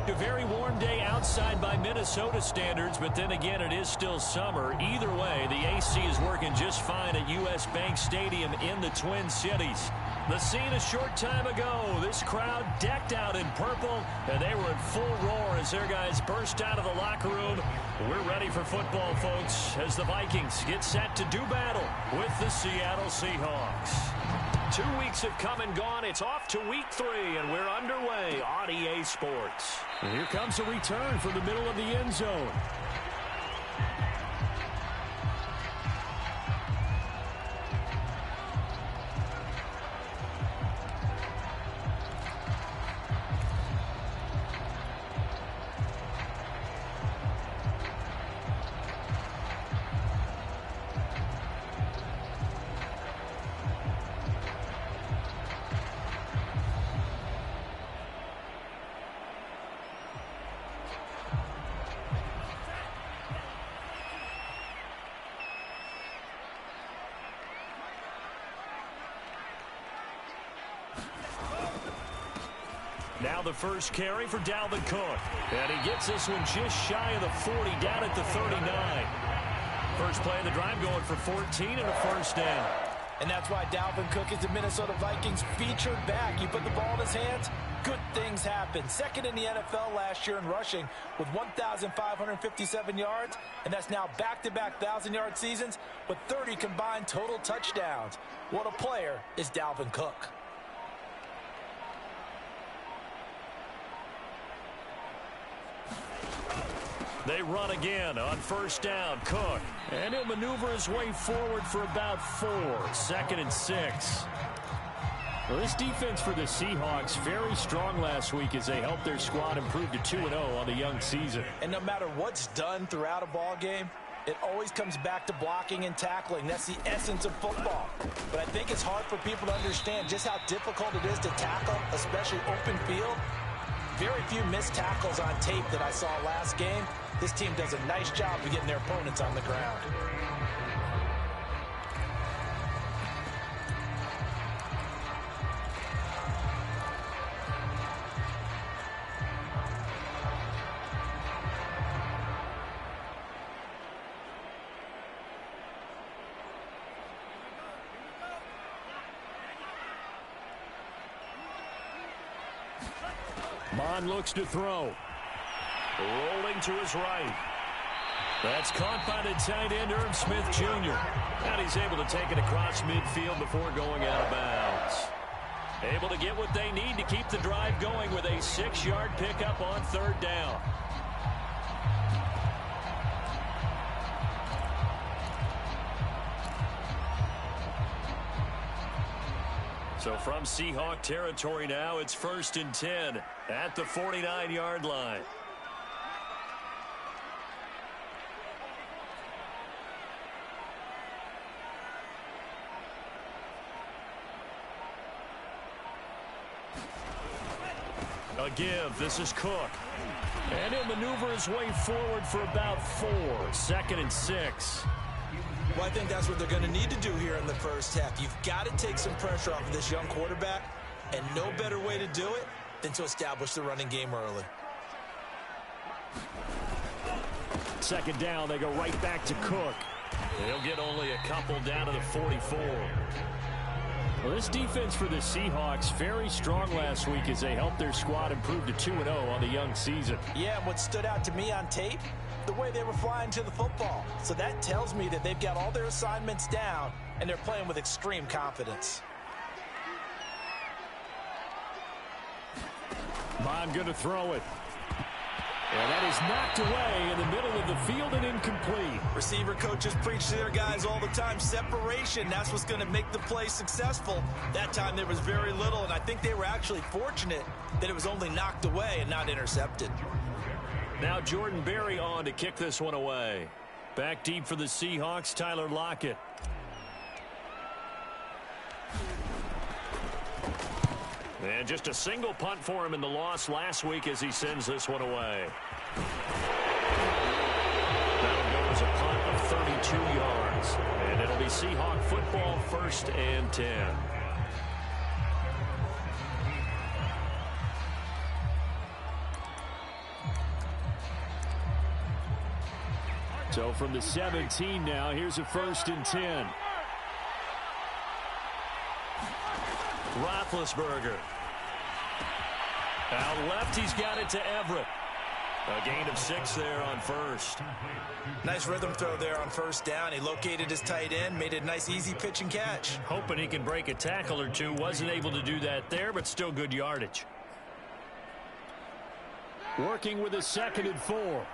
A very warm day outside by Minnesota standards, but then again, it is still summer. Either way, the AC is working just fine at U.S. Bank Stadium in the Twin Cities. The scene a short time ago, this crowd decked out in purple, and they were in full roar as their guys burst out of the locker room. We're ready for football, folks, as the Vikings get set to do battle with the Seattle Seahawks. 2 weeks have come and gone. It's off to week 3, and we're underway on EA Sports. And here comes a return from the middle of the end zone. Now the first carry for Dalvin Cook. And he gets this one just shy of the 40, down at the 39. First play of the drive going for 14 and a first down. And that's why Dalvin Cook is the Minnesota Vikings featured back. You put the ball in his hands, good things happen. Second in the NFL last year in rushing with 1,557 yards. And that's now back-to-back 1,000-yard seasons with 30 combined total touchdowns. What a player is Dalvin Cook. They run again on first down. Cook. And he'll maneuver his way forward for about 4. 2nd and 6. Well, this defense for the Seahawks very strong last week as they helped their squad improve to 2-0 on the young season. And no matter what's done throughout a ball game, it always comes back to blocking and tackling. That's the essence of football. But I think it's hard for people to understand just how difficult it is to tackle, especially open field. Very few missed tackles on tape that I saw last game. This team does a nice job of getting their opponents on the ground. Mon looks to throw. Rolling to his right. That's caught by the tight end, Irv Smith Jr. And he's able to take it across midfield before going out of bounds. Able to get what they need to keep the drive going with a 6-yard pickup on 3rd down. So from Seahawk territory now, it's 1st and 10 at the 49-yard line. A give. This is Cook. And he'll maneuver his way forward for about 4. 2nd and 6. Well, I think that's what they're going to need to do here in the first half. You've got to take some pressure off of this young quarterback, and no better way to do it than to establish the running game early. 2nd down, they go right back to Cook. He'll get only a couple down to the 44. Well, this defense for the Seahawks very strong last week as they helped their squad improve to 2-0 on the young season. Yeah, and what stood out to me on tape, the way they were flying to the football. So that tells me that they've got all their assignments down, and they're playing with extreme confidence. Mon going to throw it. And that is knocked away in the middle of the field and incomplete. Receiver coaches preach to their guys all the time. Separation, that's what's going to make the play successful. That time there was very little, and I think they were actually fortunate that it was only knocked away and not intercepted. Now Jordan Berry on to kick this one away. Back deep for the Seahawks, Tyler Lockett. And just a single punt for him in the loss last week as he sends this one away. That'll go as a punt of 32 yards. And it'll be Seahawk football, 1st and 10. So from the 17 now, here's a 1st and 10. Roethlisberger. Out left, he's got it to Everett. A gain of 6 there on first. Nice rhythm throw there on first down. He located his tight end, made it a nice easy pitch and catch. Hoping he can break a tackle or two. Wasn't able to do that there, but still good yardage. Working with a 2nd and 4.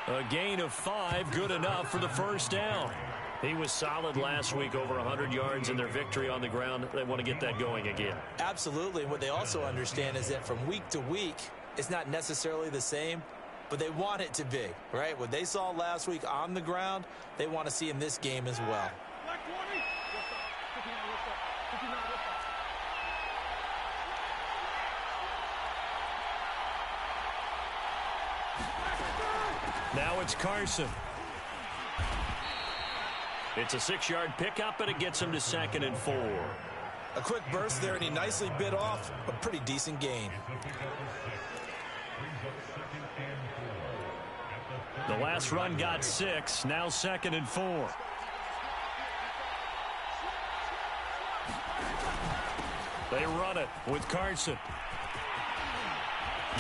A gain of 5, good enough for the first down. He was solid last week, over 100 yards in their victory on the ground. They want to get that going again. Absolutely. And what they also understand is that from week to week, it's not necessarily the same, but they want it to be, right? What they saw last week on the ground, they want to see in this game as well. Now it's Carson. It's a 6-yard pickup, and it gets him to 2nd and 4. A quick burst there, and he nicely bit off a pretty decent gain. The last run got 6, now 2nd and 4. They run it with Carson.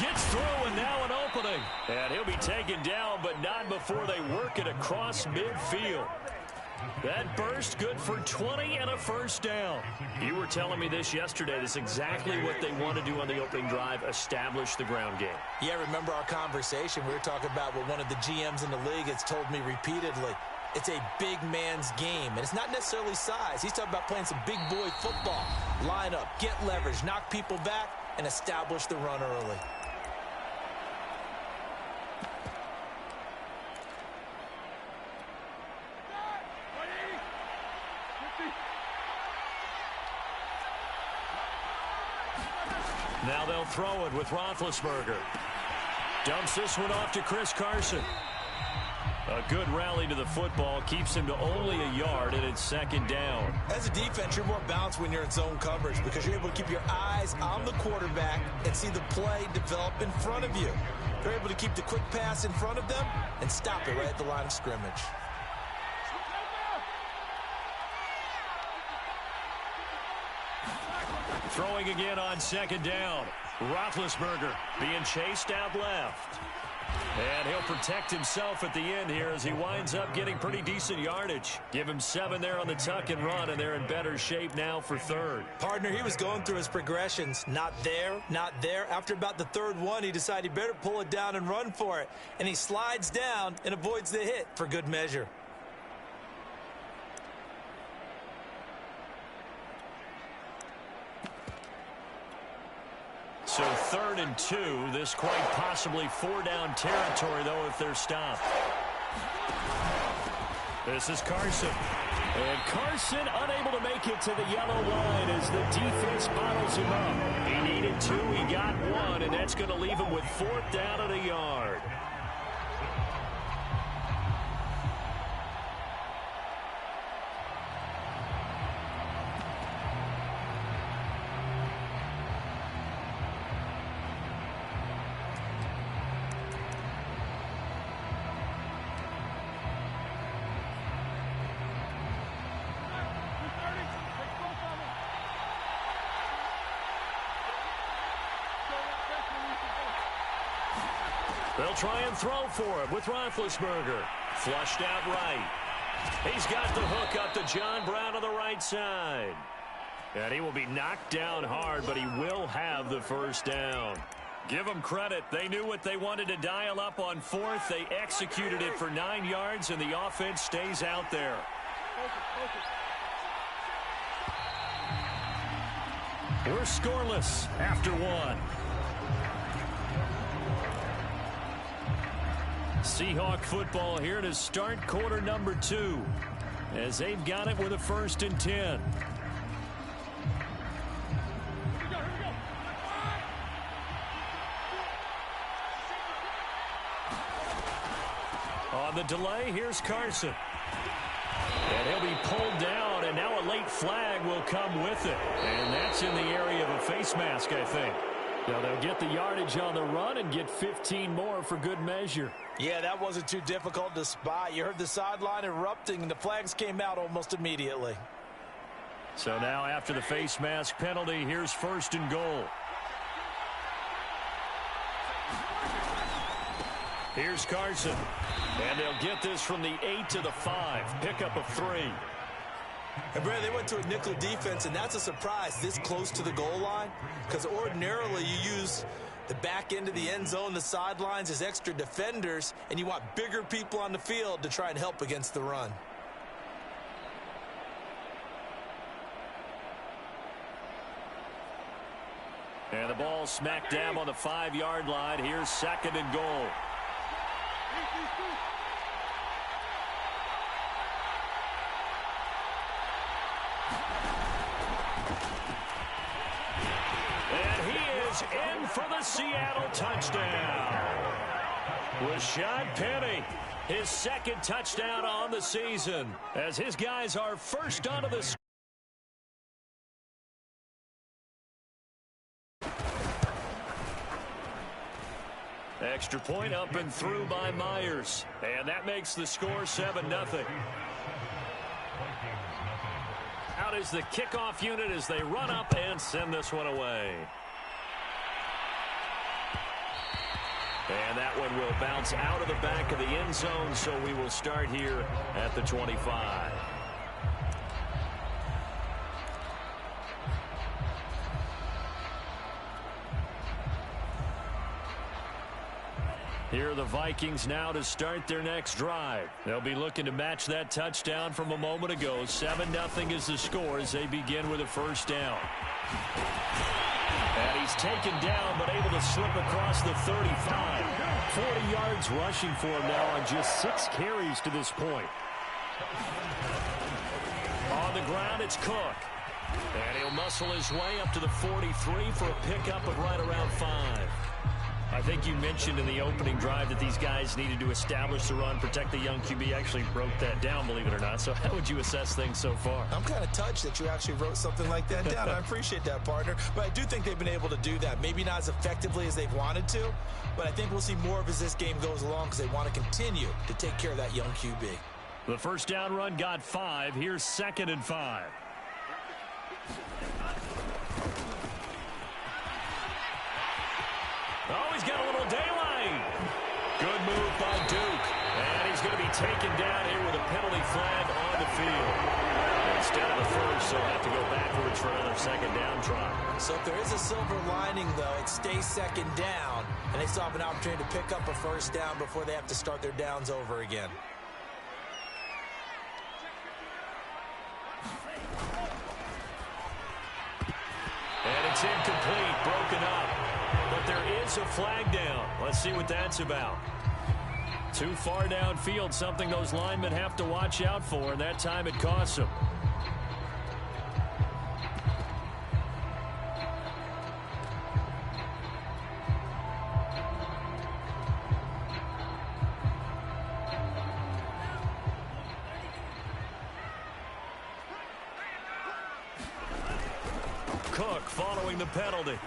Gets through, and now an opening. And he'll be taken down, but not before they work it across midfield. That burst good for 20 and a first down. You were telling me this yesterday. This is exactly what they want to do on the opening drive, establish the ground game. Yeah, remember our conversation? We were talking about what one of the GMs in the league has told me repeatedly. It's a big man's game, and it's not necessarily size. He's talking about playing some big boy football. Line up, get leverage, knock people back, and establish the run early. Now they'll throw it with Roethlisberger. Dumps this one off to Chris Carson. A good rally to the football keeps him to only a yard, and it's 2nd down. As a defense, you're more balanced when you're in zone coverage because you're able to keep your eyes on the quarterback and see the play develop in front of you. They're able to keep the quick pass in front of them and stop it right at the line of scrimmage. Throwing again on 2nd down. Roethlisberger being chased out left. And he'll protect himself at the end here as he winds up getting pretty decent yardage. Give him 7 there on the tuck and run, and they're in better shape now for 3rd. Partner, he was going through his progressions. Not there, not there. After about the 3rd one, he decided he better pull it down and run for it. And he slides down and avoids the hit for good measure. So 3rd and 2. This quite possibly 4-down territory, though, if they're stopped. This is Carson. And Carson unable to make it to the yellow line as the defense bottles him up. He needed 2. He got 1, and that's going to leave him with 4th down and a yard. They'll try and throw for it with Roethlisberger. Flushed out right. He's got the hook up to John Brown on the right side. And he will be knocked down hard, but he will have the first down. Give them credit. They knew what they wanted to dial up on 4th. They executed it for 9 yards, and the offense stays out there. We're scoreless after 1. Seahawk football here to start quarter number 2 as they've got it with a 1st and 10. On the delay, here's Carson. And he'll be pulled down, and now a late white flag will come with it. And that's in the area of a face mask, I think. Now they'll get the yardage on the run and get 15 more for good measure. Yeah, that wasn't too difficult to spot. You heard the sideline erupting, and the flags came out almost immediately. So now after the face mask penalty, here's 1st and goal. Here's Carson. And they'll get this from the 8 to the 5. Pickup of 3. And, Brad, they went to a nickel defense, and that's a surprise this close to the goal line, because ordinarily you use the back end of the end zone, the sidelines as extra defenders, and you want bigger people on the field to try and help against the run. And the ball smack dab on the 5-yard line. Here's 2nd and goal. And he is in for the Seattle touchdown. Rashad Penny, his 2nd touchdown on the season, as his guys are first onto the score. Extra point up and through by Myers. And that makes the score 7-0. Out is the kickoff unit as they run up and send this one away. And that one will bounce out of the back of the end zone, so we will start here at the 25. Here are the Vikings now to start their next drive. They'll be looking to match that touchdown from a moment ago. 7-0 is the score as they begin with a 1st down. And he's taken down but able to slip across the 35. 40 yards rushing for him now on just 6 carries to this point. On the ground, it's Cook. And he'll muscle his way up to the 43 for a pickup of right around 5. I think you mentioned in the opening drive that these guys needed to establish the run, protect the young QB. Actually broke that down, believe it or not. So how would you assess things so far? I'm kind of touched that you actually wrote something like that down. I appreciate that, partner. But I do think they've been able to do that. Maybe not as effectively as they've wanted to, but I think we'll see more of as this game goes along because they want to continue to take care of that young QB. The 1st down run got 5. Here's 2nd and 5. Oh, he's got a little daylight. Good move by Duke. And he's going to be taken down here with a penalty flag on the field. Instead of the 1st, so he'll have to go backwards for another 2nd down try. So if there is a silver lining, though, it stays 2nd down, and they still have an opportunity to pick up a 1st down before they have to start their downs over again. And it's incomplete, broken up. But there is a flag down. Let's see what that's about. Too far downfield, something those linemen have to watch out for, and that time it costs them. Cook following the penalty.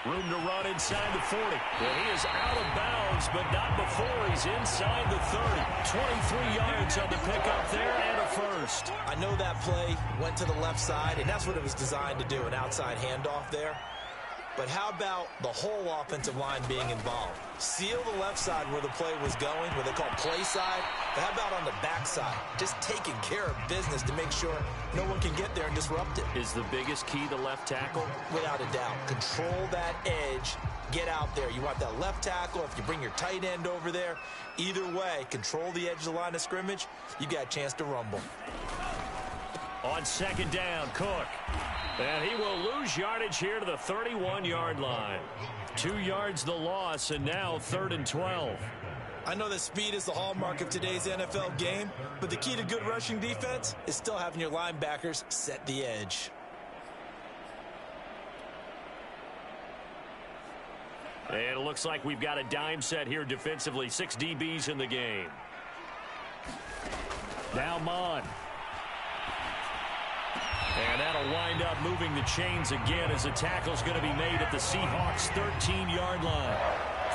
Room to run inside the 40. And he is out of bounds, but not before he's inside the 30. 23 yards on the pickup there and a 1st. I know that play went to the left side, and that's what it was designed to do, an outside handoff there. But how about the whole offensive line being involved? Seal the left side where the play was going, what they call play side. But how about on the back side? Just taking care of business to make sure no one can get there and disrupt it. Is the biggest key the left tackle? Without a doubt. Control that edge. Get out there. You want that left tackle. If you bring your tight end over there, either way, control the edge of the line of scrimmage. You got a chance to rumble. On 2nd down, Cook. And he will lose yardage here to the 31-yard line. 2 yards the loss, and now 3rd and 12. I know that speed is the hallmark of today's NFL game, but the key to good rushing defense is still having your linebackers set the edge. And it looks like we've got a dime set here defensively. 6 DBs in the game. Now Mon. And that'll wind up moving the chains again as the tackle's going to be made at the Seahawks' 13-yard line.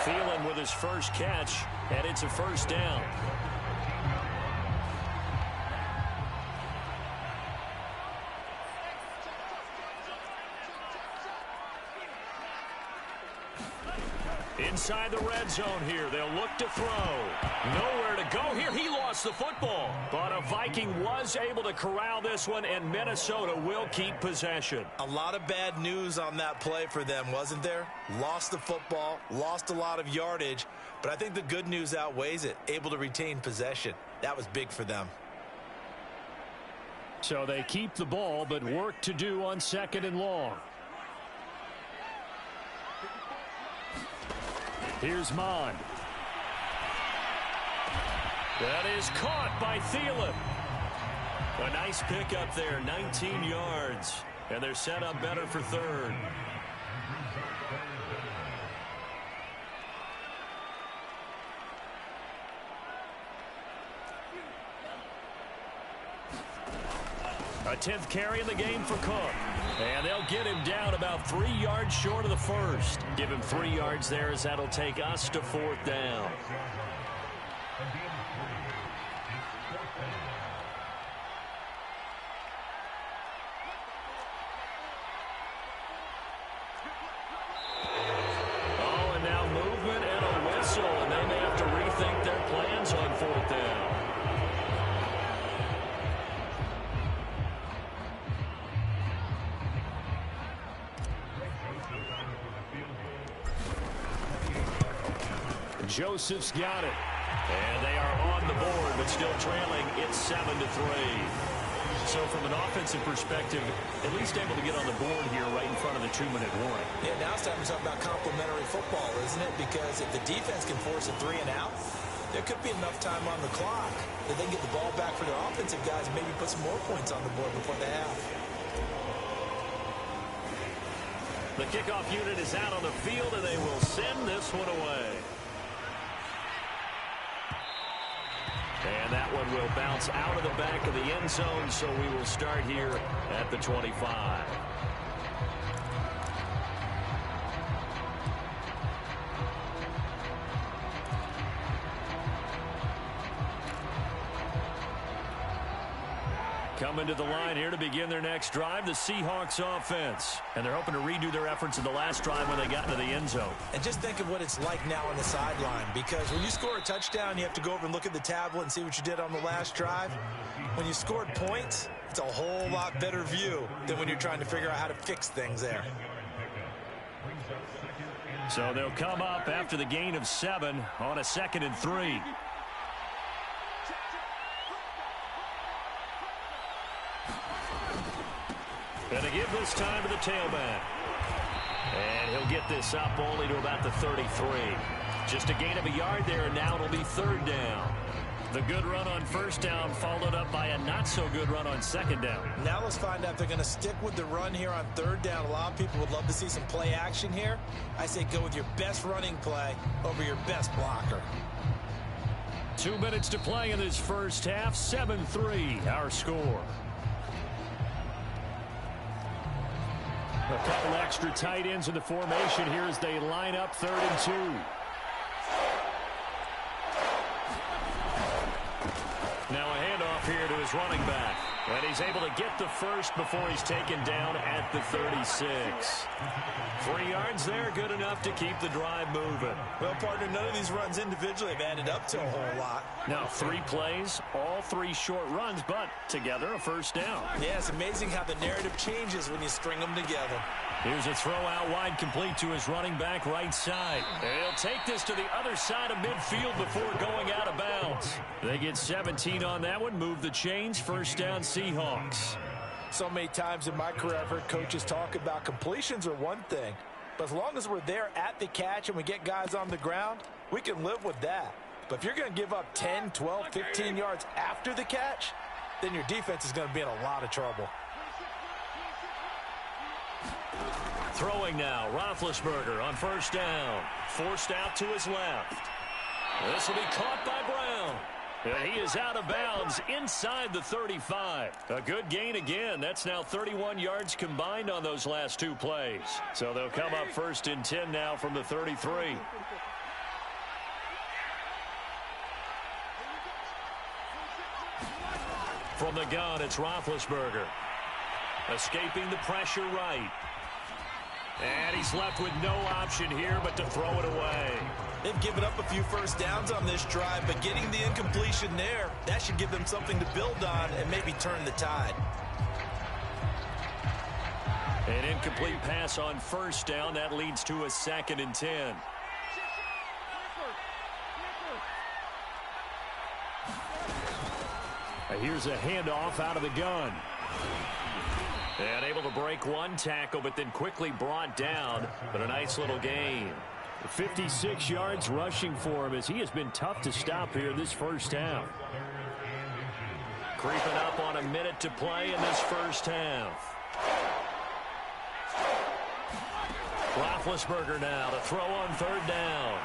Thielen with his first catch, and it's a first down. Inside the red zone here. They'll look to throw. Nowhere to go here. He lost the football. But a Viking was able to corral this one, and Minnesota will keep possession. A lot of bad news on that play for them, wasn't there? Lost the football, lost a lot of yardage, but I think the good news outweighs it. Able to retain possession. That was big for them. So they keep the ball, but work to do on 2nd and long. Here's Mond. That is caught by Thielen. A nice pickup there, 19 yards. And they're set up better for 3rd. A 10th carry in the game for Cook. And they'll get him down about 3 yards short of the first. Give him 3 yards there as that'll take us to 4th down. Oh, and now movement and a whistle, and they may have to rethink their plans on 4th down. Joseph's got it. And they are on the board, but still trailing. It's 7-3. So from an offensive perspective, at least able to get on the board here right in front of the 2-minute warning. Yeah, now it's time to talk about complementary football, isn't it? Because if the defense can force a 3 and out, there could be enough time on the clock that they can get the ball back for their offensive guys and maybe put some more points on the board before the half. The kickoff unit is out on the field, and they will send this one away. And that one will bounce out of the back of the end zone, so we will start here at the 25. Coming to the line here to begin their next drive, the Seahawks offense. And they're hoping to redo their efforts in the last drive when they got into the end zone. And just think of what it's like now on the sideline, because when you score a touchdown, you have to go over and look at the tablet and see what you did on the last drive. When you scored points, it's a whole lot better view than when you're trying to figure out how to fix things there. So they'll come up after the gain of 7 on a 2nd and 3. And to give this time to the tailback. And he'll get this up only to about the 33. Just a gain of a yard there, and now it'll be 3rd down. The good run on 1st down followed up by a not-so-good run on 2nd down. Now let's find out if they're going to stick with the run here on 3rd down. A lot of people would love to see some play action here. I say go with your best running play over your best blocker. 2 minutes to play in this first half. 7-3, our score. A couple extra tight ends in the formation here as they line up 3rd and 2. Now a handoff here to his running back. And he's able to get the first before he's taken down at the 36. 3 yards there, good enough to keep the drive moving. Well, partner, none of these runs individually have added up to a whole lot. Now 3 plays, all 3 short runs, but together a 1st down. Yeah, it's amazing how the narrative changes when you string them together. Here's a throw out wide, complete to his running back right side. And he'll take this to the other side of midfield before going out of bounds. They get 17 on that one, move the chains, 1st down Seahawks. So many times in my career I've heard coaches talk about completions are one thing, but as long as we're there at the catch and we get guys on the ground, we can live with that. But if you're going to give up 10, 12, 15 yards after the catch, then your defense is going to be in a lot of trouble. Throwing now, Roethlisberger on 1st down. Forced out to his left. This will be caught by Brown. And he is out of bounds inside the 35. A good gain again. That's now 31 yards combined on those last two plays. So they'll come up 1st and 10 now from the 33. From the gun, it's Roethlisberger. Escaping the pressure right. And he's left with no option here but to throw it away. They've given up a few first downs on this drive, but getting the incompletion there, that should give them something to build on and maybe turn the tide. An incomplete pass on 1st down. That leads to a 2nd and 10. Here's a handoff out of the gun. And able to break one tackle, but then quickly brought down. But a nice little gain. 56 yards rushing for him as he has been tough to stop here this first half. Creeping up on a minute to play in this first half. Roethlisberger now to throw on 3rd down.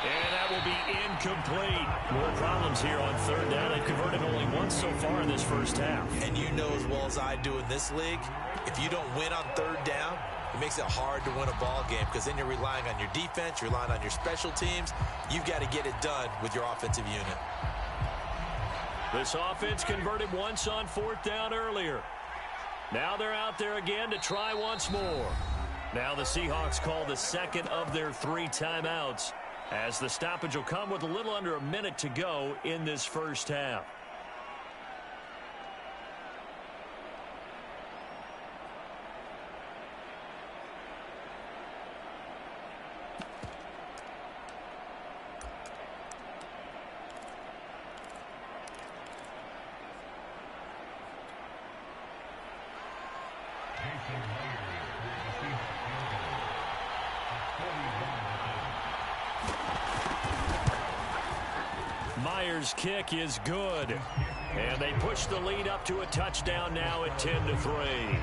And that will be incomplete. More problems here on 3rd down. They've converted only once so far in this first half. And you know as well as I do in this league, if you don't win on 3rd down, it makes it hard to win a ball game because then you're relying on your defense, you're relying on your special teams. You've got to get it done with your offensive unit. This offense converted once on 4th down earlier. Now they're out there again to try once more. Now the Seahawks call the 2nd of their 3 timeouts, as the stoppage will come with a little under a minute to go in this first half. Myers' kick is good. And they push the lead up to a touchdown now at 10-3.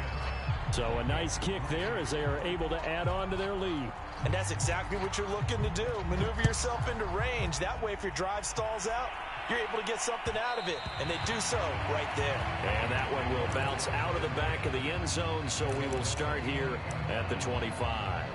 So a nice kick there as they are able to add on to their lead. And that's exactly what you're looking to do. Maneuver yourself into range. That way, if your drive stalls out, you're able to get something out of it. And they do so right there. And that one will bounce out of the back of the end zone, so we will start here at the 25.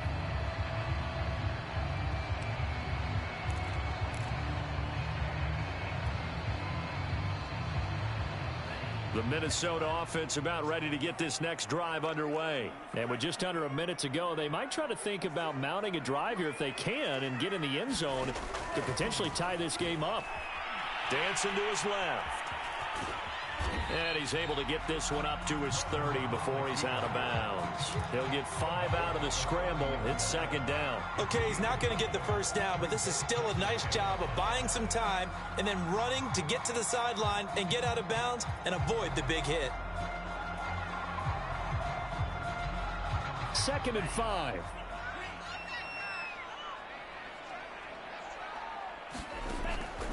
The Minnesota offense about ready to get this next drive underway. And with just under a minute to go, they might try to think about mounting a drive here if they can and get in the end zone to potentially tie this game up. Dancing to his left. And he's able to get this one up to his 30 before he's out of bounds. He'll get 5 out of the scramble. It's 2nd down. Okay, he's not going to get the first down, but this is still a nice job of buying some time and then running to get to the sideline and get out of bounds and avoid the big hit. 2nd and 5.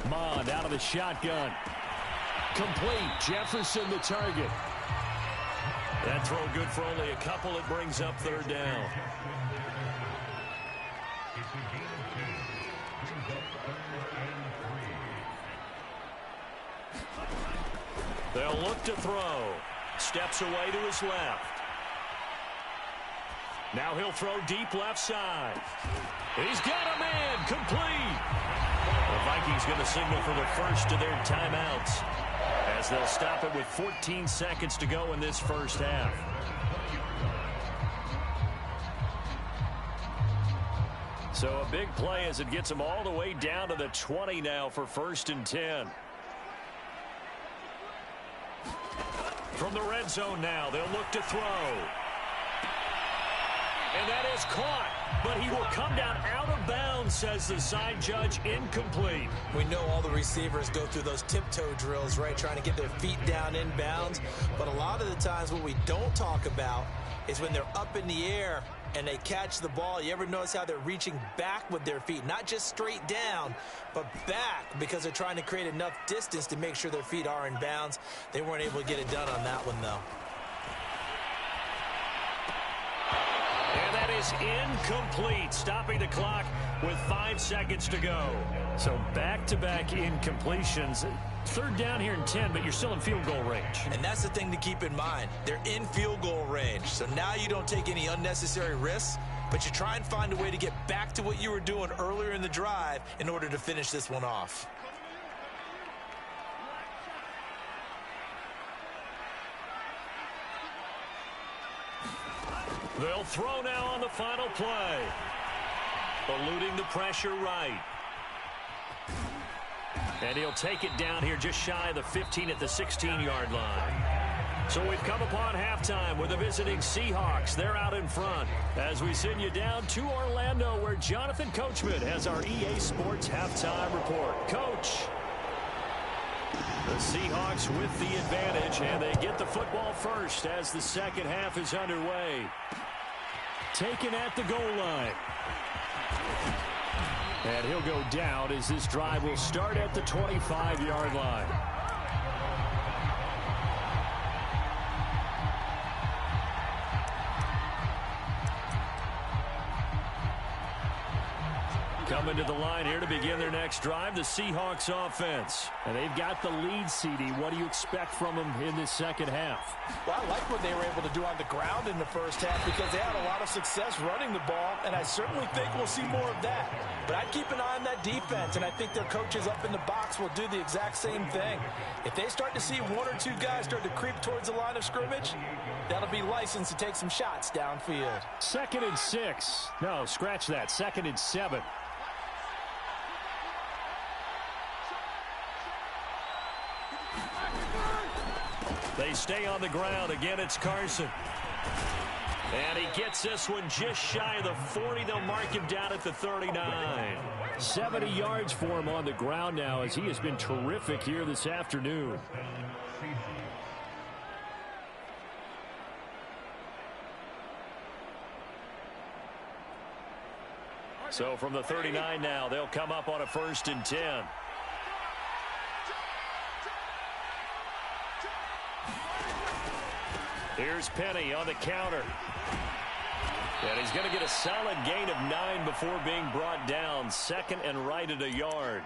Mond out of the shotgun. Complete. Jefferson the target. That throw good for only a couple. It brings up 3rd down. They'll look to throw. Steps away to his left. Now he'll throw deep left side. He's got a man. Complete. The Vikings going to signal for the first of their timeouts, as they'll stop it with 14 seconds to go in this first half. So a big play as it gets them all the way down to the 20 now for 1st and 10. From the red zone now, they'll look to throw. And that is caught, but he will come down out of bounds, says the side judge. Incomplete. We know all the receivers go through those tiptoe drills, right, trying to get their feet down in bounds. But a lot of the times what we don't talk about is when they're up in the air and they catch the ball. You ever notice how they're reaching back with their feet? Not just straight down, but back, because they're trying to create enough distance to make sure their feet are in bounds. They weren't able to get it done on that one, though. And that is incomplete, stopping the clock with 5 seconds to go. So back-to-back incompletions. Third down here and 10, but you're still in field goal range. And that's the thing to keep in mind. They're in field goal range. So now you don't take any unnecessary risks, but you try and find a way to get back to what you were doing earlier in the drive in order to finish this one off. They'll throw now on the final play. Eluding the pressure right. And he'll take it down here just shy of the 15 at the 16-yard line. So we've come upon halftime with the visiting Seahawks. They're out in front as we send you down to Orlando, where Jonathan Coachman has our EA Sports halftime report. Coach. The Seahawks with the advantage, and they get the football first as the second half is underway. Taken at the goal line. And he'll go down as this drive will start at the 25-yard line. Coming to the line here to begin their next drive, the Seahawks offense. And they've got the lead, CD. What do you expect from them in this second half? Well, I like what they were able to do on the ground in the first half because they had a lot of success running the ball, and I certainly think we'll see more of that. But I'd keep an eye on that defense, and I think their coaches up in the box will do the exact same thing. If they start to see one or two guys start to creep towards the line of scrimmage, that'll be licensed to take some shots downfield. 2nd and 6. No, scratch that. 2nd and 7. They stay on the ground. Again, it's Carson. And he gets this one just shy of the 40. They'll mark him down at the 39. 70 yards for him on the ground now as he has been terrific here this afternoon. So from the 39 now, they'll come up on a 1st and 10. Here's Penny on the counter. And he's going to get a solid gain of 9 before being brought down. 2nd and right at a yard.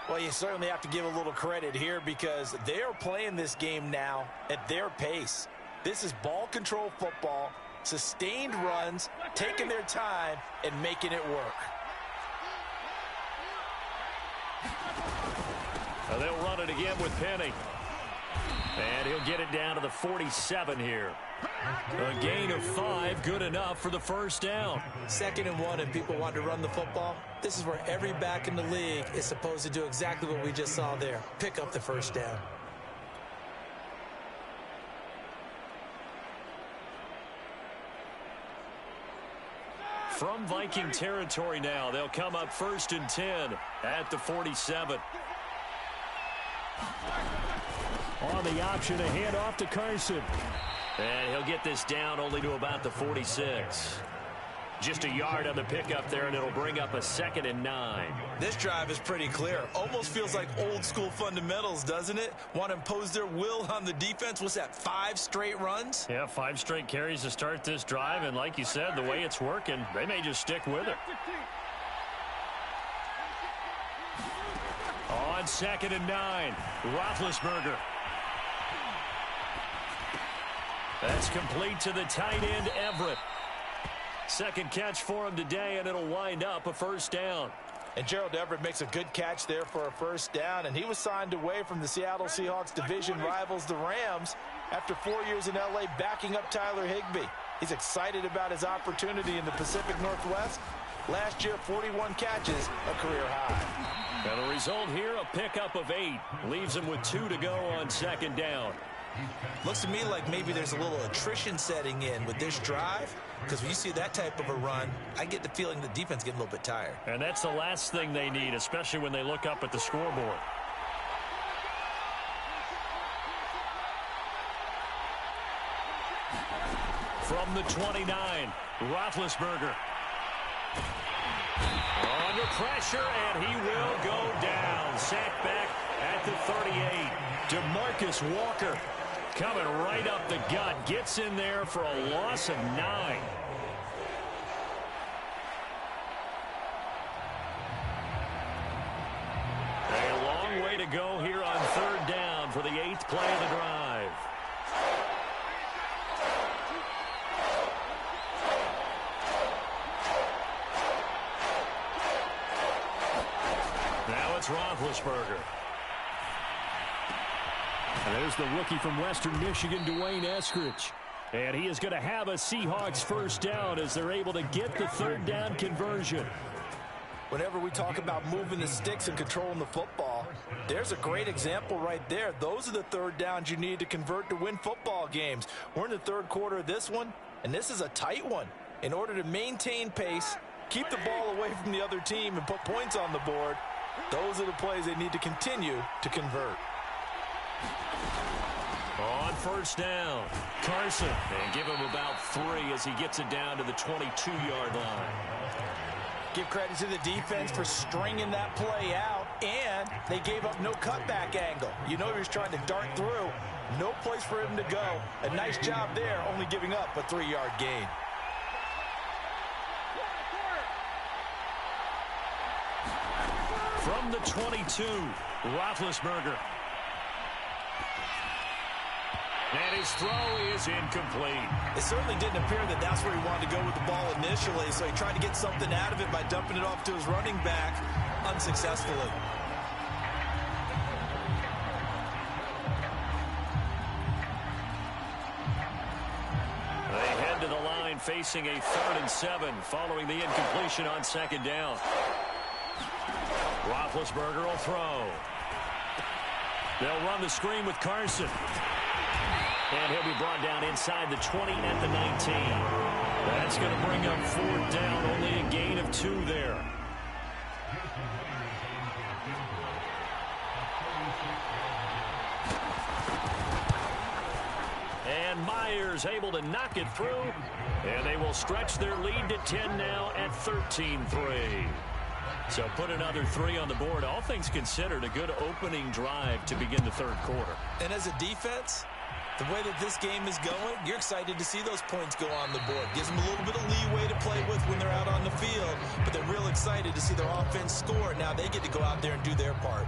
Well, you certainly have to give a little credit here because they're playing this game now at their pace. This is ball control football, sustained runs, taking their time, and making it work. Now they'll run it again with Penny. And he'll get it down to the 47 here. A gain of 5, good enough for the 1st down. 2nd and 1, and people want to run the football. This is where every back in the league is supposed to do exactly what we just saw there. Pick up the 1st down. From Viking territory now, they'll come up 1st and 10 at the 47. On the option, a handoff to Carson. And he'll get this down only to about the 46. Just a yard on the pickup there, and it'll bring up a 2nd and 9. This drive is pretty clear. Almost feels like old school fundamentals, doesn't it? Want to impose their will on the defense. What's that, 5 straight runs? Yeah, 5 straight carries to start this drive, and like you said, the way it's working, they may just stick with it. On 2nd and 9, Roethlisberger. That's complete to the tight end, Everett. 2nd catch for him today, and it'll wind up a 1st down. And Gerald Everett makes a good catch there for a 1st down, and he was signed away from the Seattle Seahawks division rivals, the Rams, after 4 years in L.A. backing up Tyler Higbee. He's excited about his opportunity in the Pacific Northwest. Last year, 41 catches, a career high. And the result here, a pickup of 8. Leaves him with 2 to go on 2nd down. Looks to me like maybe there's a little attrition setting in with this drive, because when you see that type of a run, I get the feeling the defense getting a little bit tired. And that's the last thing they need, especially when they look up at the scoreboard. From the 29, Roethlisberger. Under pressure, and he will go down. Sacked back at the 38. DeMarcus Walker coming right up the gut. Gets in there for a loss of 9. play of the drive. Now it's Roethlisberger. And there's the rookie from Western Michigan, Dwayne Eskridge. And he is going to have a Seahawks first down as they're able to get the third down conversion. Whenever we talk about moving the sticks and controlling the football, there's a great example right there. Those are the third downs you need to convert to win football games. We're in the third quarter of this one, and this is a tight one. In order to maintain pace, keep the ball away from the other team, and put points on the board, those are the plays they need to continue to convert. On first down, Carson. And give him about 3 as he gets it down to the 22-yard line. Give credit to the defense for stringing that play out, and they gave up no cutback angle. You know he was trying to dart through. No place for him to go. A nice job there, only giving up a 3-yard gain. From the 22, Roethlisberger. And his throw is incomplete. It certainly didn't appear that that's where he wanted to go with the ball initially, so he tried to get something out of it by dumping it off to his running back unsuccessfully. They head to the line facing a 3rd and 7 following the incompletion on second down. Roethlisberger will throw. They'll run the screen with Carson. And he'll be brought down inside the 20 at the 19. That's going to bring up 4th down, only a gain of 2 there. And Myers able to knock it through. And they will stretch their lead to 10 now at 13-3. So put another 3 on the board. All things considered, a good opening drive to begin the third quarter. And as a defense, the way that this game is going, you're excited to see those points go on the board. Gives them a little bit of leeway to play with when they're out on the field, but they're real excited to see their offense score. Now they get to go out there and do their part.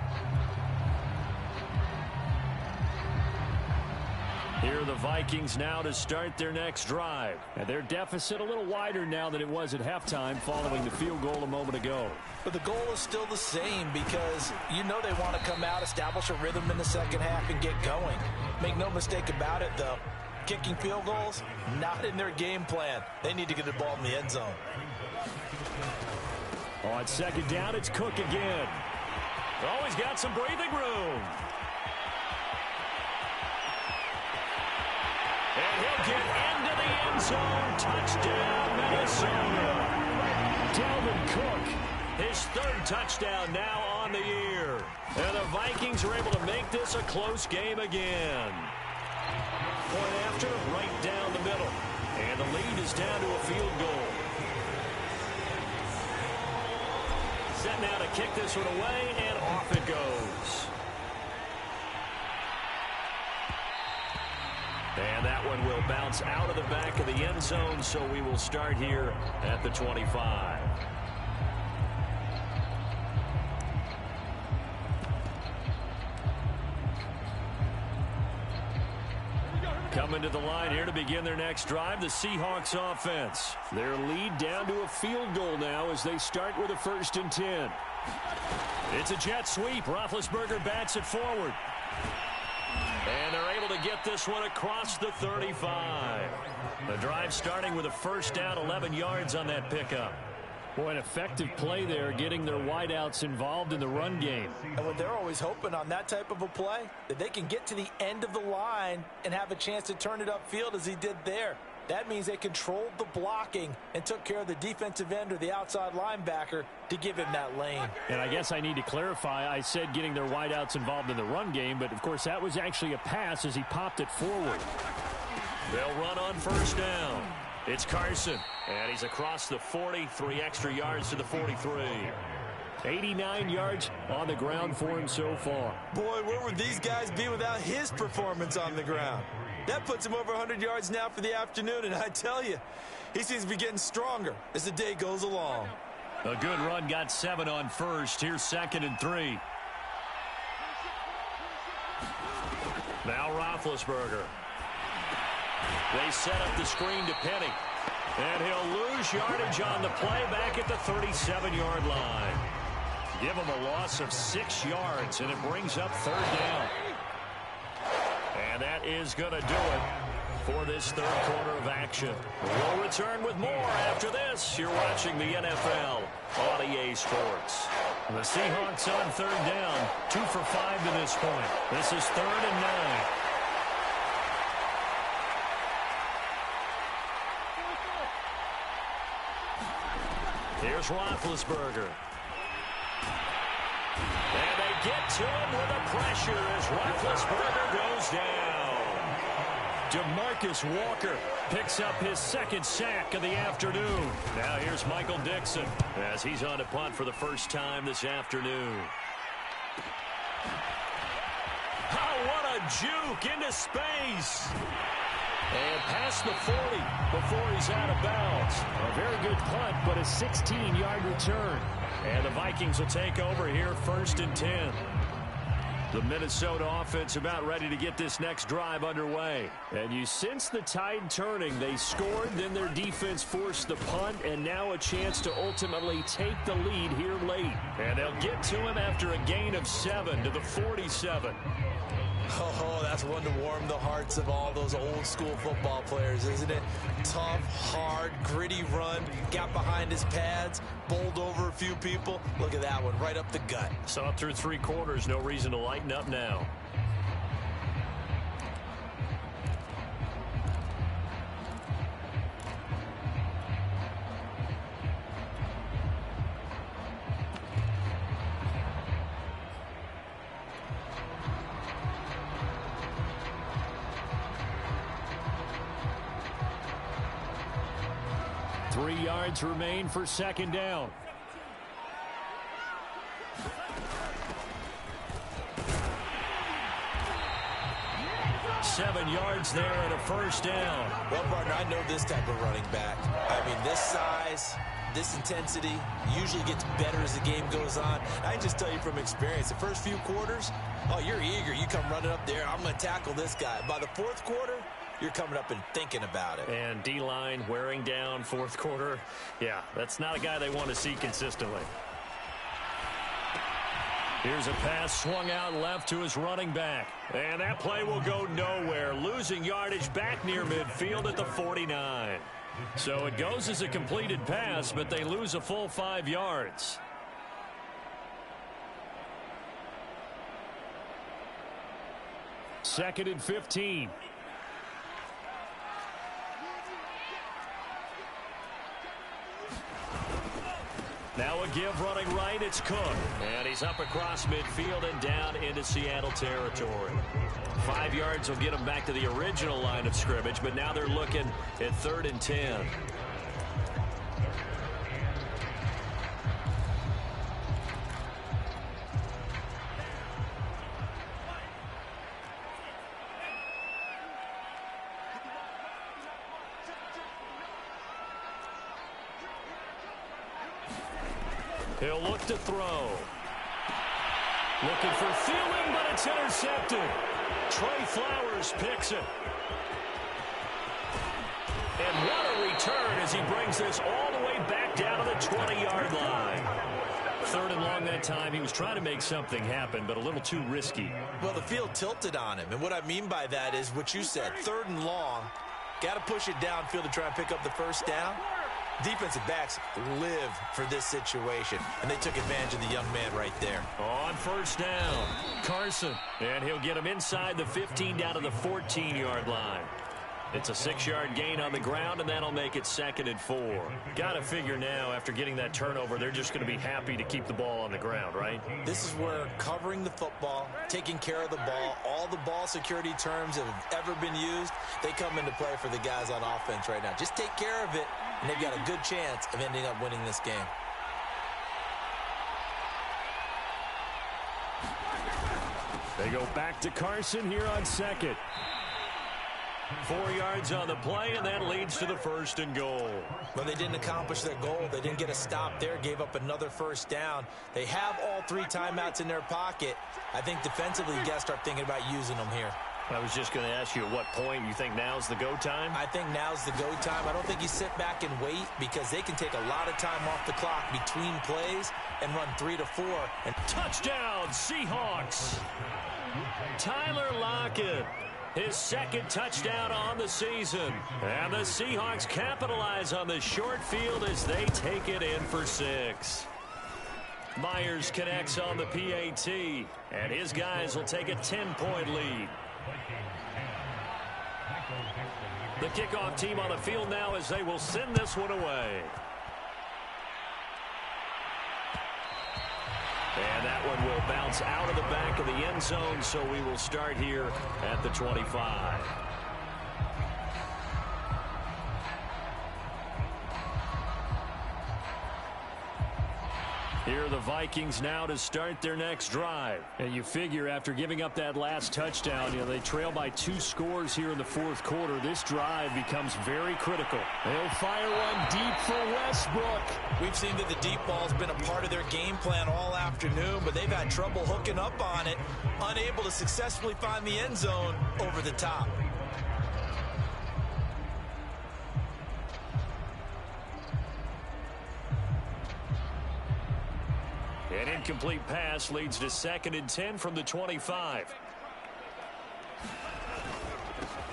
Here are the Vikings now to start their next drive. And their deficit a little wider now than it was at halftime following the field goal a moment ago. But the goal is still the same because you know they want to come out, establish a rhythm in the second half, and get going. Make no mistake about it, though. Kicking field goals, not in their game plan. They need to get the ball in the end zone. On second down, it's Cook again. Always got some breathing room. And he'll get into the end zone. Touchdown, Minnesota. Dalvin Cook, his 3rd touchdown now on the year. And the Vikings are able to make this a close game again. Point after, right down the middle. And the lead is down to a field goal. Set now to kick this one away, and off it goes. And that one will bounce out of the back of the end zone, so we will start here at the 25. Coming to the line here to begin their next drive, the Seahawks offense. Their lead down to a field goal now as they start with a 1st and 10. It's a jet sweep. Roethlisberger bats it forward. And they're able to get this one across the 35. The drive starting with a 1st down, 11 yards on that pickup. Boy, an effective play there, getting their wideouts involved in the run game. And what they're always hoping on that type of a play, that they can get to the end of the line and have a chance to turn it upfield as he did there. That means they controlled the blocking and took care of the defensive end or the outside linebacker to give him that lane. And I guess I need to clarify, I said getting their wideouts involved in the run game, but of course that was actually a pass as he popped it forward. They'll run on 1st down. It's Carson, and he's across the 40, 3 extra yards to the 43. 89 yards on the ground for him so far. Boy, where would these guys be without his performance on the ground? That puts him over 100 yards now for the afternoon, and I tell you, he seems to be getting stronger as the day goes along. A good run, got 7 on 1st. Here's 2nd and 3. Now Roethlisberger. They set up the screen to Penny. And he'll lose yardage on the play back at the 37-yard line. Give him a loss of 6 yards, and it brings up 3rd down. And that is going to do it for this 3rd quarter of action. We'll return with more after this. You're watching the NFL on EA Sports. The Seahawks on 3rd down, 2 for 5 to this point. This is 3rd and 9. Here's Roethlisberger. And they get to him with the pressure as Roethlisberger goes down. DeMarcus Walker picks up his 2nd sack of the afternoon. Now here's Michael Dixon as he's on a punt for the first time this afternoon. Oh, what a juke into space. And past the 40 before he's out of bounds. A very good punt, but a 16-yard return. And the Vikings will take over here 1st and 10. The Minnesota offense about ready to get this next drive underway. And you sense the tide turning. They scored, then their defense forced the punt, and now a chance to ultimately take the lead here late. And they'll get to him after a gain of 7 to the 47. Oh, that's one to warm the hearts of all those old-school football players, isn't it? Tough, hard, gritty run, got behind his pads, bowled over a few people. Look at that one, right up the gut. So up through 3 quarters, no reason to lighten up now. Remain for 2nd down. Seven yards there and a 1st down. Well, partner, I know this type of running back. I mean, this size, this intensity usually gets better as the game goes on. I can just tell you from experience, the first few quarters, oh, you're eager. You come running up there, I'm going to tackle this guy. By the 4th quarter, you're coming up and thinking about it. And D-line wearing down 4th quarter. Yeah, that's not a guy they want to see consistently. Here's a pass swung out left to his running back. And that play will go nowhere. Losing yardage back near midfield at the 49. So it goes as a completed pass, but they lose a full 5 yards. Second and 15. Now a give running right, it's Cook. And he's up across midfield and down into Seattle territory. 5 yards will get him back to the original line of scrimmage, but now they're looking at 3rd and 10. He'll look to throw. Looking for Thielen, but it's intercepted. Trey Flowers picks it. And what a return as he brings this all the way back down to the 20-yard line. 3rd and long that time. He was trying to make something happen, but a little too risky. Well, the field tilted on him. And what I mean by that is what you said. 3rd and long. Got to push it downfield to try and pick up the 1st down. Defensive backs live for this situation, and they took advantage of the young man right there. On 1st down, Carson, and he'll get him inside the 15 down to the 14-yard line. It's a 6-yard gain on the ground, and that'll make it 2nd and 4. Got to figure now, after getting that turnover, they're just going to be happy to keep the ball on the ground, right? This is where covering the football, taking care of the ball, all the ball security terms that have ever been used, they come into play for the guys on offense right now. Just take care of it, and they've got a good chance of ending up winning this game. They go back to Carson here on 2nd. 4 yards on the play, and that leads to the 1st and goal. But they didn't accomplish their goal. They didn't get a stop there, gave up another 1st down. They have all 3 timeouts in their pocket. I think defensively, you got to start thinking about using them here. I was just going to ask you at what point you think now's the go time? I think now's the go time. I don't think you sit back and wait because they can take a lot of time off the clock between plays and run 3 to 4. And touchdown, Seahawks. Tyler Lockett, his second touchdown on the season. And the Seahawks capitalize on the short field as they take it in for 6. Myers connects on the PAT, and his guys will take a 10-point lead. The kickoff team on the field now as they will send this one away. And that one will bounce out of the back of the end zone, so we will start here at the 25. Here are the Vikings now to start their next drive. And you figure after giving up that last touchdown, they trail by 2 scores here in the fourth quarter. This drive becomes very critical. They'll fire one deep for Westbrook. We've seen that the deep ball's been a part of their game plan all afternoon, but they've had trouble hooking up on it, unable to successfully find the end zone over the top. An incomplete pass leads to 2nd and 10 from the 25.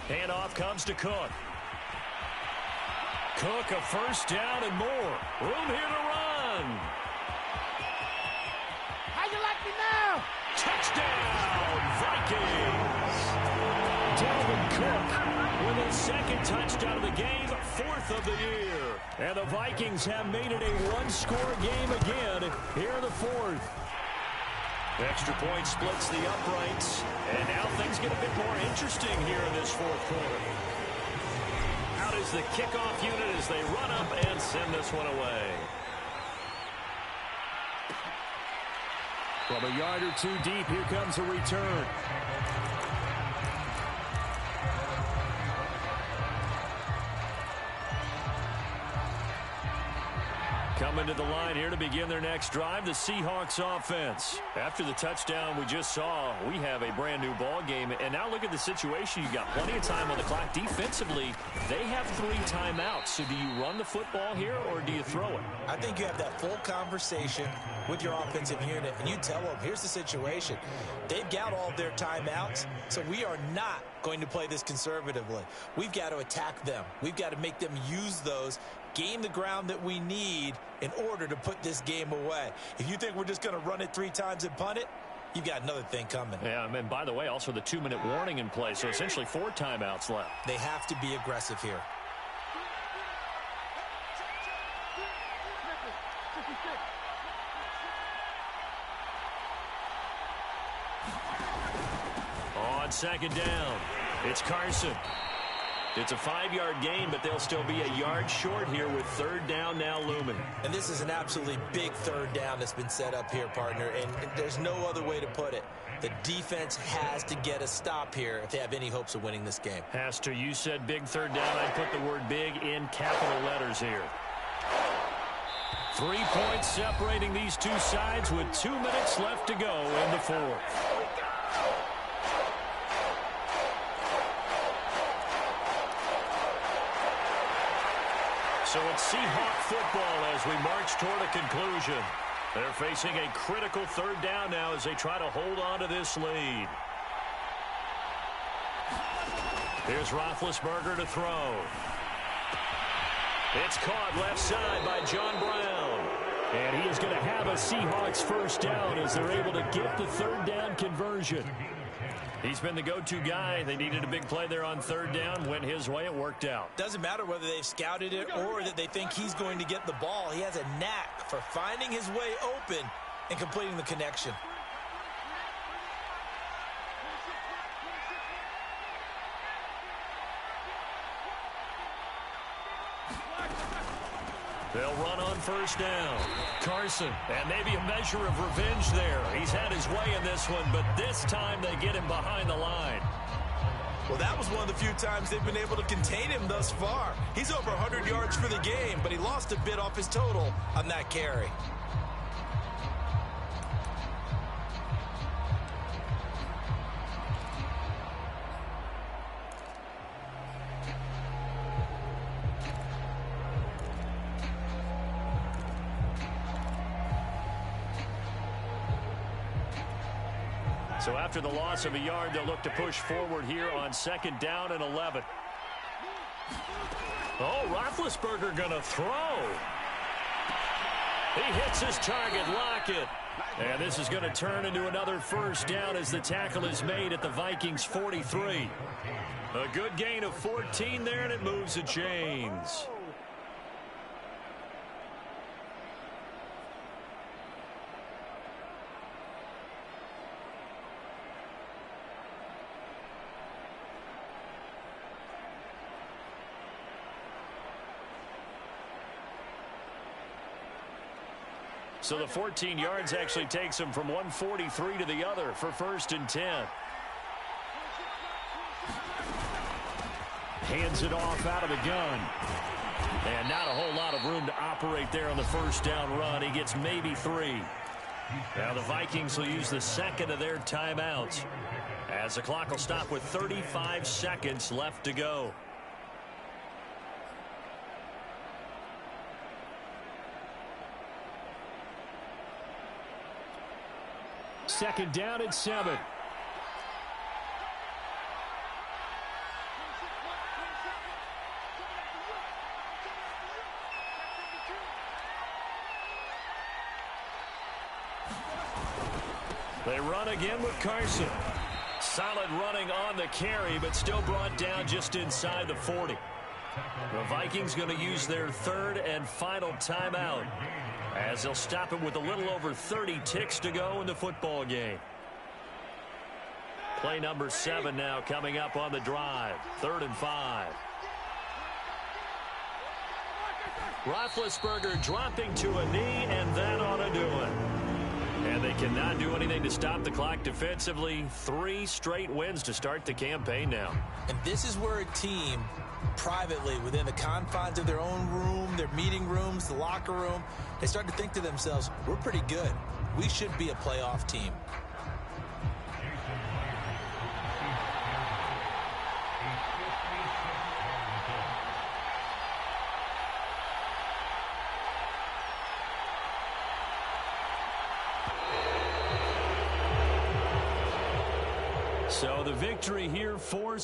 Handoff comes to Cook. Cook, a first down and more. Room here to run. How you like me now? Touchdown, Vikings. Dalvin Cook with his 2nd touchdown of the game, 4th of the year. And the Vikings have made it a one-score game again here in the 4th. Extra point splits the uprights. And now things get a bit more interesting here in this 4th quarter. Out is the kickoff unit as they run up and send this one away. From a yard or 2 deep, here comes a return. Coming to the line here to begin their next drive, the Seahawks offense. After the touchdown we just saw, we have a brand new ball game. And now look at the situation. You got plenty of time on the clock. Defensively, they have 3 timeouts. So do you run the football here or do you throw it? I think you have that full conversation with your offensive unit, and you tell them, here's the situation. They've got all of their timeouts, so we are not going to play this conservatively. We've got to attack them. We've got to make them use those, gain the ground that we need in order to put this game away. If you think we're just going to run it 3 times and punt it, you've got another thing coming. Yeah, and by the way, also the 2-minute warning in play, so essentially 4 timeouts left. They have to be aggressive here. On 2nd down, it's Carson. It's a 5-yard gain, but they'll still be a yard short here with 3rd down now looming. And this is an absolutely big 3rd down that's been set up here, partner, and there's no other way to put it. The defense has to get a stop here if they have any hopes of winning this game. Has to. You said big 3rd down. I put the word big in capital letters here. 3 points separating these two sides with 2 minutes left to go in the 4th. So it's Seahawk football as we march toward a conclusion. They're facing a critical 3rd down now as they try to hold on to this lead. Here's Roethlisberger to throw. It's caught left side by John Brown. And he is going to have a Seahawks first down as they're able to get the 3rd down conversion. He's been the go-to guy. They needed a big play there on 3rd down. Went his way. It worked out. Doesn't matter whether they've scouted it or that they think he's going to get the ball. He has a knack for finding his way open and completing the connection. They'll run on 1st down. Carson, and maybe a measure of revenge there. He's had his way in this one, but this time they get him behind the line. Well, that was one of the few times they've been able to contain him thus far. He's over 100 yards for the game, but he lost a bit off his total on that carry. So after the loss of a yard, they'll look to push forward here on 2nd down and 11. Oh, Roethlisberger going to throw. He hits his target, Lockett. And this is going to turn into another 1st down as the tackle is made at the Vikings 43. A good gain of 14 there, and it moves the chains. So the 14 yards actually takes him from 143 to the other for 1st and 10. Hands it off out of the gun. And not a whole lot of room to operate there on the 1st down run. He gets maybe 3. Now the Vikings will use the 2nd of their timeouts as the clock will stop with 35 seconds left to go. Second down and 7. They run again with Carson. Solid running on the carry, but still brought down just inside the 40. The Vikings going to use their 3rd and final timeout, as they'll stop him with a little over 30 ticks to go in the football game. Play number 7 now coming up on the drive. 3rd and 5. Roethlisberger dropping to a knee, and that ought to do it. And they cannot do anything to stop the clock defensively. 3 straight wins to start the campaign now. And this is where a team, privately, within the confines of their own room, their meeting rooms, the locker room, they start to think to themselves, we're pretty good. We should be a playoff team. So the victory here for